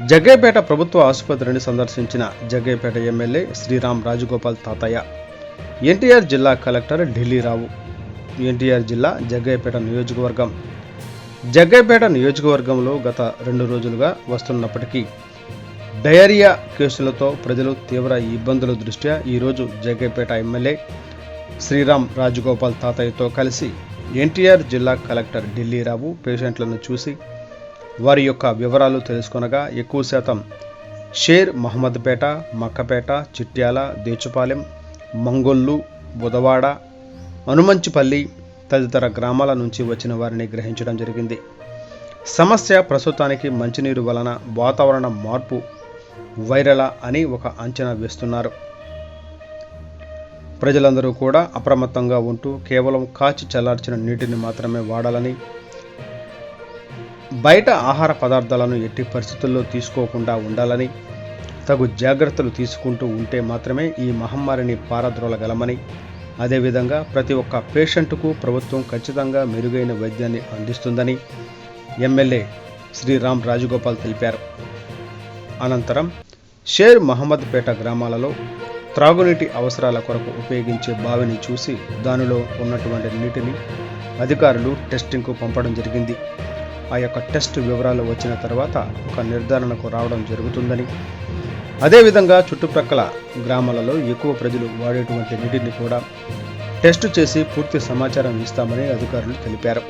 జగ్గయ్యపేట ప్రభుత్వ ఆసుపత్రిని సందర్శించిన జగ్గయ్యపేట ఎమ్మెల్యే శ్రీరామ్ రాజగోపాల్ తాతయ్య. ఎన్టీఆర్ జిల్లా కలెక్టర్ ఢిల్లీరావు. ఎన్టీఆర్ జిల్లా జగ్గయ్యపేట నియోజకవర్గం. జగ్గయ్యపేట నియోజకవర్గంలో గత 2 రోజులుగా వస్తున్నప్పటికీ డయేరియా కేసులతో ప్రజలు తీవ్ర ఇబ్బందుల దృష్ట్యా ఈరోజు జగ్గయ్యపేట ఎమ్మెల్యే శ్రీరామ్ రాజగోపాల్ తాతయ్యతో కలిసి ఎన్టీఆర్ జిల్లా కలెక్టర్ ఢిల్లీరావు పేషెంట్లను చూసి వారి యొక్క వివరాలు తెలుసుకొనగా ఎక్కువ శాతం షేర్ మహమ్మద్పేట, మక్కపేట, చిట్యాల, దేచుపాలెం, మంగొల్లు, బుధవాడ, అనుమంచిపల్లి తదితర గ్రామాల నుంచి వచ్చిన వారిని గ్రహించడం జరిగింది. సమస్య ప్రస్తుతానికి మంచినీరు వలన వాతావరణ మార్పు వైరలా అని ఒక అంచనా వేస్తున్నారు. ప్రజలందరూ కూడా అప్రమత్తంగా ఉంటూ కేవలం కాచి చల్లార్చిన నీటిని మాత్రమే వాడాలని, బయట ఆహార పదార్థాలను ఎట్టి పరిస్థితుల్లో తీసుకోకుండా ఉండాలని, తగు జాగ్రత్తలు తీసుకుంటూ ఉంటే మాత్రమే ఈ మహమ్మారిని పారద్రోలగలమని, అదేవిధంగా ప్రతి ఒక్క పేషెంట్కు ప్రభుత్వం ఖచ్చితంగా మెరుగైన వైద్యాన్ని అందిస్తుందని ఎమ్మెల్యే శ్రీరామ్ రాజగోపాల్ తెలిపారు. అనంతరం షేర్ మహమ్మద్పేట గ్రామాలలో త్రాగునీటి అవసరాల కొరకు ఉపయోగించే బావిని చూసి దానిలో ఉన్నటువంటి నీటిని అధికారులు టెస్టింగ్కు పంపడం జరిగింది. ఆ యొక్క టెస్ట్ వివరాలు వచ్చిన తర్వాత ఒక నిర్ధారణకు రావడం జరుగుతుందని, అదేవిధంగా చుట్టుప్రక్కల గ్రామాలలో ఎక్కువ ప్రజలు వాడేటువంటి నీటిని కూడా టెస్టు చేసి పూర్తి సమాచారం ఇస్తామని అధికారులు తెలిపారు.